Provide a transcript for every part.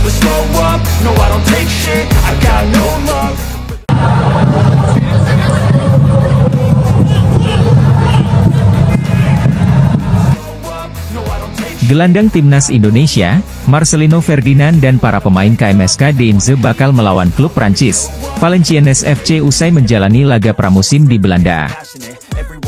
never slow up, no I don't take shit, I got no love. Gelandang timnas Indonesia, Marcelino Ferdinand dan para pemain KMSK Deinze bakal melawan klub Prancis, Valenciennes FC usai menjalani laga pramusim di Belanda.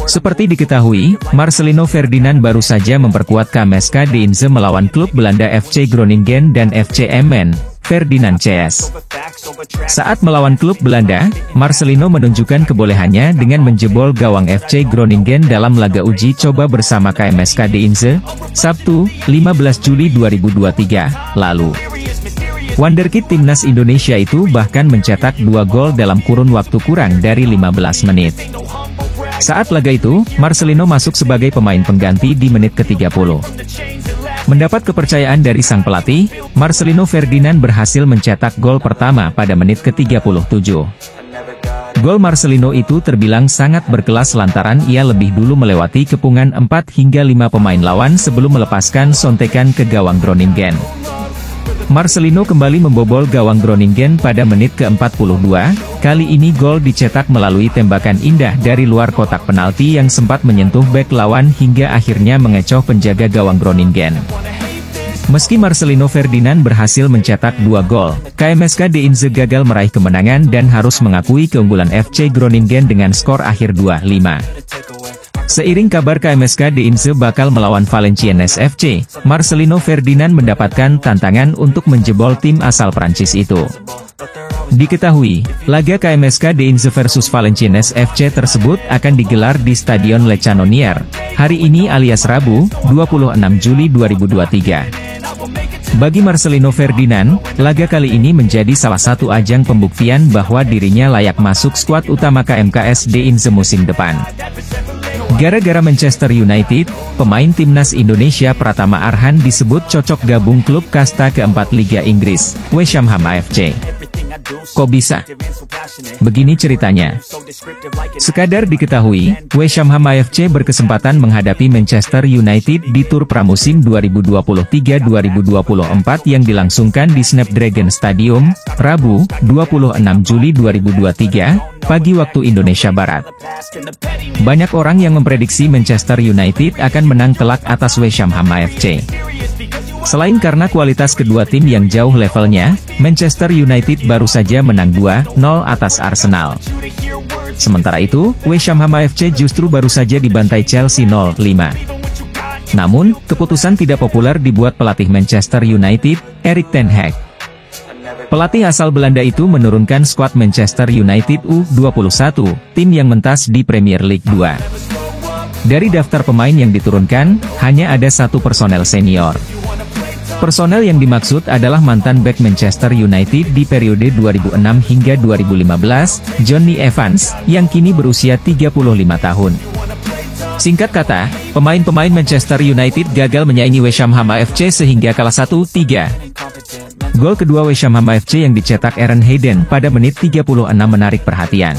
Seperti diketahui, Marcelino Ferdinand baru saja memperkuat KMSK Deinze melawan klub Belanda FC Groningen dan FC Emmen, Ferdinand CS. Saat melawan klub Belanda, Marcelino menunjukkan kebolehannya dengan menjebol gawang FC Groningen dalam laga uji coba bersama KMSK Deinze, Sabtu, 15 Juli 2023, lalu. Wonderkid timnas Indonesia itu bahkan mencetak 2 gol dalam kurun waktu kurang dari 15 menit. Saat laga itu, Marcelino masuk sebagai pemain pengganti di menit ke-30. Mendapat kepercayaan dari sang pelatih, Marcelino Ferdinand berhasil mencetak gol pertama pada menit ke-37. Gol Marcelino itu terbilang sangat berkelas lantaran ia lebih dulu melewati kepungan 4 hingga 5 pemain lawan sebelum melepaskan sontekan ke gawang Groningen. Marcelino kembali membobol gawang Groningen pada menit ke-42, kali ini gol dicetak melalui tembakan indah dari luar kotak penalti yang sempat menyentuh bek lawan hingga akhirnya mengecoh penjaga gawang Groningen. Meski Marcelino Ferdinand berhasil mencetak 2 gol, KMSK Deinze gagal meraih kemenangan dan harus mengakui keunggulan FC Groningen dengan skor akhir 2-5. Seiring kabar KMSK Deinze bakal melawan Valenciennes FC, Marcelino Ferdinand mendapatkan tantangan untuk menjebol tim asal Prancis itu. Diketahui, laga KMSK Deinze versus Valenciennes FC tersebut akan digelar di Stadion Le Cannonier, hari ini alias Rabu, 26 Juli 2023. Bagi Marcelino Ferdinand, laga kali ini menjadi salah satu ajang pembuktian bahwa dirinya layak masuk skuad utama KMKS Deinze musim depan. Gara-gara Manchester United, pemain timnas Indonesia Pratama Arhan disebut cocok gabung klub kasta keempat Liga Inggris, West Ham FC. Kok bisa? Begini ceritanya. Sekadar diketahui, West Ham FC berkesempatan menghadapi Manchester United di tur pramusim 2023-2024 yang dilangsungkan di Snapdragon Stadium, Rabu, 26 Juli 2023, pagi waktu Indonesia Barat. Banyak orang yang memprediksi Manchester United akan menang telak atas West Ham FC. Selain karena kualitas kedua tim yang jauh levelnya, Manchester United baru saja menang 2-0 atas Arsenal. Sementara itu, West Ham FC justru baru saja dibantai Chelsea 0-5. Namun, keputusan tidak populer dibuat pelatih Manchester United, Erik ten Hag. Pelatih asal Belanda itu menurunkan skuad Manchester United U21, tim yang mentas di Premier League 2. Dari daftar pemain yang diturunkan, hanya ada 1 personel senior. Personel yang dimaksud adalah mantan bek Manchester United di periode 2006 hingga 2015, Jonny Evans, yang kini berusia 35 tahun. Singkat kata, pemain-pemain Manchester United gagal menyaingi West Ham FC sehingga kalah 1-3. Gol kedua West Ham FC yang dicetak Aaron Hayden pada menit 36 menarik perhatian.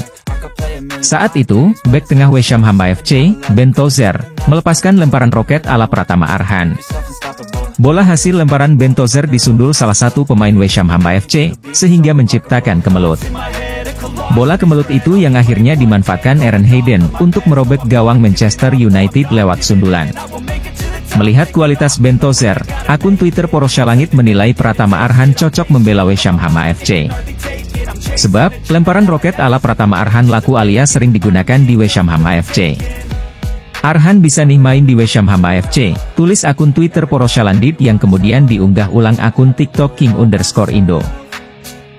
Saat itu, bek tengah West Ham FC, Ben Tozer, melepaskan lemparan roket ala Pratama Arhan. Bola hasil lemparan Ben Tozer disundul salah satu pemain West Ham FC, sehingga menciptakan kemelut. Bola kemelut itu yang akhirnya dimanfaatkan Aaron Hayden untuk merobek gawang Manchester United lewat sundulan. Melihat kualitas Ben Tozer, akun Twitter Porosha Langit menilai Pratama Arhan cocok membela West Ham FC. Sebab, lemparan roket ala Pratama Arhan laku alias sering digunakan di West Ham FC. Arhan bisa nih main di West Ham FC, tulis akun Twitter Porosha Langit yang kemudian diunggah ulang akun TikTok King_Indo.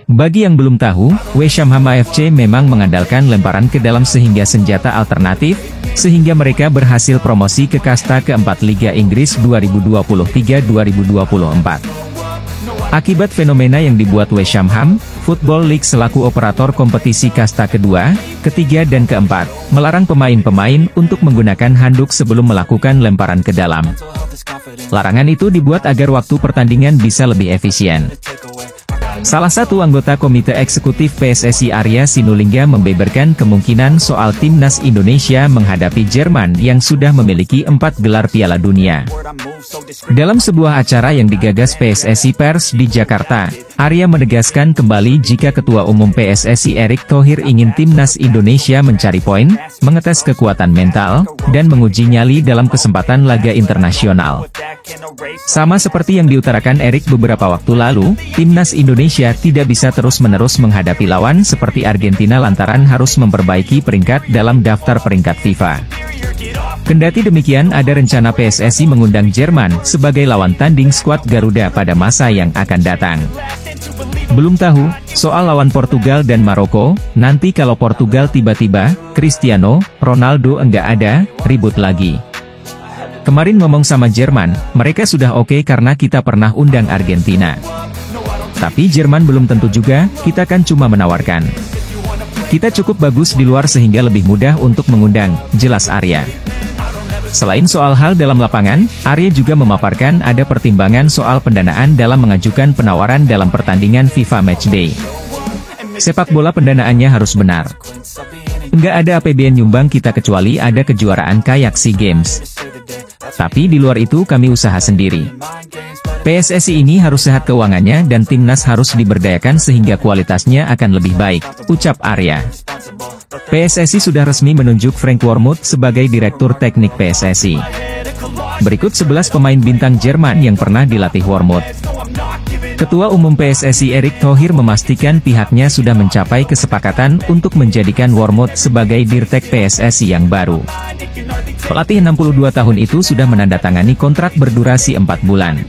Bagi yang belum tahu, West Ham FC memang mengandalkan lemparan ke dalam sehingga senjata alternatif, sehingga mereka berhasil promosi ke kasta keempat Liga Inggris 2023-2024. Akibat fenomena yang dibuat West Ham Football League selaku operator kompetisi kasta kedua, ketiga dan keempat, melarang pemain-pemain untuk menggunakan handuk sebelum melakukan lemparan ke dalam. Larangan itu dibuat agar waktu pertandingan bisa lebih efisien. Salah satu anggota Komite Eksekutif PSSI Arya Sinulinga membeberkan kemungkinan soal timnas Indonesia menghadapi Jerman yang sudah memiliki 4 gelar Piala Dunia. Dalam sebuah acara yang digagas PSSI Pers di Jakarta, Arya menegaskan kembali jika Ketua Umum PSSI Erick Thohir ingin timnas Indonesia mencari poin, mengetes kekuatan mental, dan menguji nyali dalam kesempatan laga internasional. Sama seperti yang diutarakan Erick beberapa waktu lalu, timnas Indonesia tidak bisa terus-menerus menghadapi lawan seperti Argentina lantaran harus memperbaiki peringkat dalam daftar peringkat FIFA. Kendati demikian, ada rencana PSSI mengundang Jerman sebagai lawan tanding skuad Garuda pada masa yang akan datang. Belum tahu soal lawan Portugal dan Maroko, nanti kalau Portugal tiba-tiba Cristiano Ronaldo enggak ada, ribut lagi. Kemarin ngomong sama Jerman, mereka sudah oke karena kita pernah undang Argentina. Tapi Jerman belum tentu juga, kita kan cuma menawarkan. Kita cukup bagus di luar sehingga lebih mudah untuk mengundang, jelas Arya. Selain soal hal dalam lapangan, Arya juga memaparkan ada pertimbangan soal pendanaan dalam mengajukan penawaran dalam pertandingan FIFA Matchday. Sepak bola pendanaannya harus benar. Enggak ada APBN nyumbang kita kecuali ada kejuaraan kayak SEA Games. Tapi di luar itu kami usaha sendiri. PSSI ini harus sehat keuangannya dan timnas harus diberdayakan sehingga kualitasnya akan lebih baik, ucap Arya. PSSI sudah resmi menunjuk Frank Wormuth sebagai Direktur Teknik PSSI. Berikut 11 pemain bintang Jerman yang pernah dilatih Wormuth. Ketua Umum PSSI Erick Thohir memastikan pihaknya sudah mencapai kesepakatan untuk menjadikan Wormuth sebagai Dirtek PSSI yang baru. Pelatih 62 tahun itu sudah menandatangani kontrak berdurasi 4 bulan.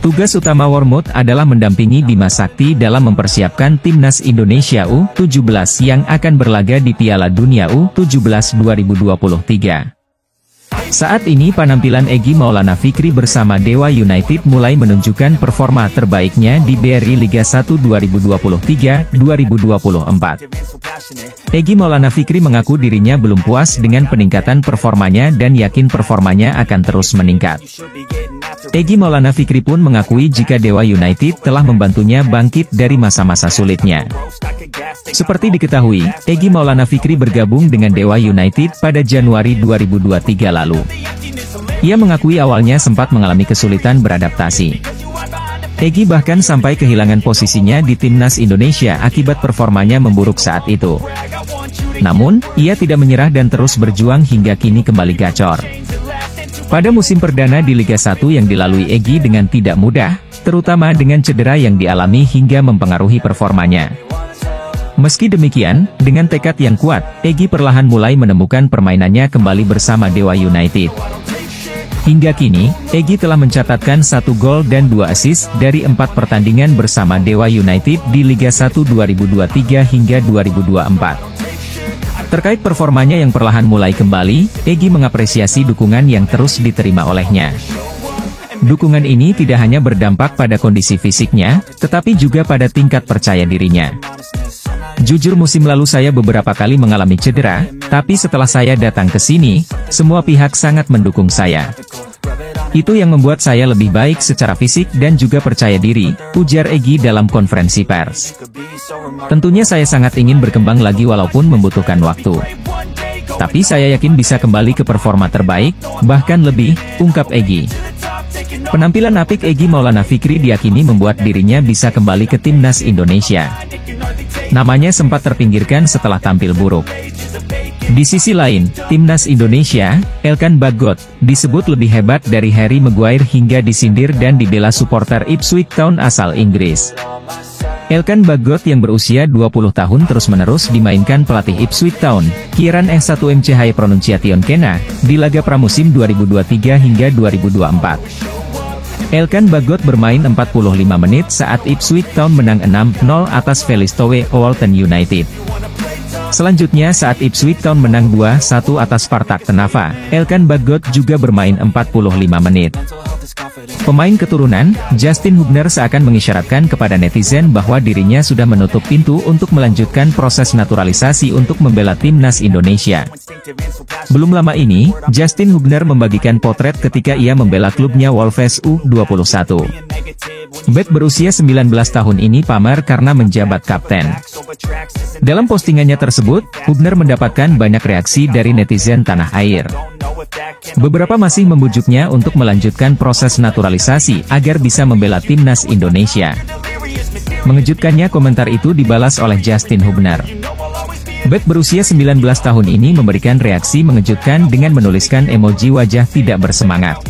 Tugas utama Wormuth adalah mendampingi Bima Sakti dalam mempersiapkan timnas Indonesia U17 yang akan berlaga di Piala Dunia U17 2023. Saat ini penampilan Egy Maulana Fikri bersama Dewa United mulai menunjukkan performa terbaiknya di BRI Liga 1 2023-2024. Egy Maulana Fikri mengaku dirinya belum puas dengan peningkatan performanya dan yakin performanya akan terus meningkat. Egy Maulana Fikri pun mengakui jika Dewa United telah membantunya bangkit dari masa-masa sulitnya. Seperti diketahui, Egy Maulana Fikri bergabung dengan Dewa United pada Januari 2023 lalu. Ia mengakui awalnya sempat mengalami kesulitan beradaptasi. Egy bahkan sampai kehilangan posisinya di timnas Indonesia akibat performanya memburuk saat itu. Namun, ia tidak menyerah dan terus berjuang hingga kini kembali gacor. Pada musim perdana di Liga 1 yang dilalui Egy dengan tidak mudah, terutama dengan cedera yang dialami hingga mempengaruhi performanya. Meski demikian, dengan tekad yang kuat, Egy perlahan mulai menemukan permainannya kembali bersama Dewa United. Hingga kini, Egy telah mencatatkan 1 gol dan 2 assist dari 4 pertandingan bersama Dewa United di Liga 1 2023 hingga 2024. Terkait performanya yang perlahan mulai kembali, Egy mengapresiasi dukungan yang terus diterima olehnya. Dukungan ini tidak hanya berdampak pada kondisi fisiknya, tetapi juga pada tingkat percaya dirinya. Jujur musim lalu saya beberapa kali mengalami cedera, tapi setelah saya datang ke sini, semua pihak sangat mendukung saya. Itu yang membuat saya lebih baik secara fisik dan juga percaya diri, ujar Egy dalam konferensi pers. Tentunya saya sangat ingin berkembang lagi walaupun membutuhkan waktu. Tapi saya yakin bisa kembali ke performa terbaik, bahkan lebih, ungkap Egy. Penampilan apik Egy Maulana Fikri diyakini membuat dirinya bisa kembali ke timnas Indonesia. Namanya sempat terpinggirkan setelah tampil buruk. Di sisi lain, timnas Indonesia, Elkan Bagot, disebut lebih hebat dari Harry Maguire hingga disindir dan dibela supporter Ipswich Town asal Inggris. Elkan Bagot yang berusia 20 tahun terus-menerus dimainkan pelatih Ipswich Town, Kieran S1MCH Pronunciation Kena, di laga pramusim 2023 hingga 2024. Elkan Bagot bermain 45 menit saat Ipswich Town menang 6-0 atas Felistowe Walton United. Selanjutnya saat Ipswich Town menang 2-1 atas Spartak Trnava, Elkan Bagot juga bermain 45 menit. Pemain keturunan, Justin Hubner seakan mengisyaratkan kepada netizen bahwa dirinya sudah menutup pintu untuk melanjutkan proses naturalisasi untuk membela timnas Indonesia. Belum lama ini, Justin Hubner membagikan potret ketika ia membela klubnya Wolves U21. Bek berusia 19 tahun ini pamer karena menjabat kapten. Dalam postingannya tersebut, Hubner mendapatkan banyak reaksi dari netizen tanah air. Beberapa masih membujuknya untuk melanjutkan proses naturalisasi agar bisa membela timnas Indonesia. Mengejutkannya, komentar itu dibalas oleh Justin Hubner. Bek berusia 19 tahun ini memberikan reaksi mengejutkan dengan menuliskan emoji wajah tidak bersemangat.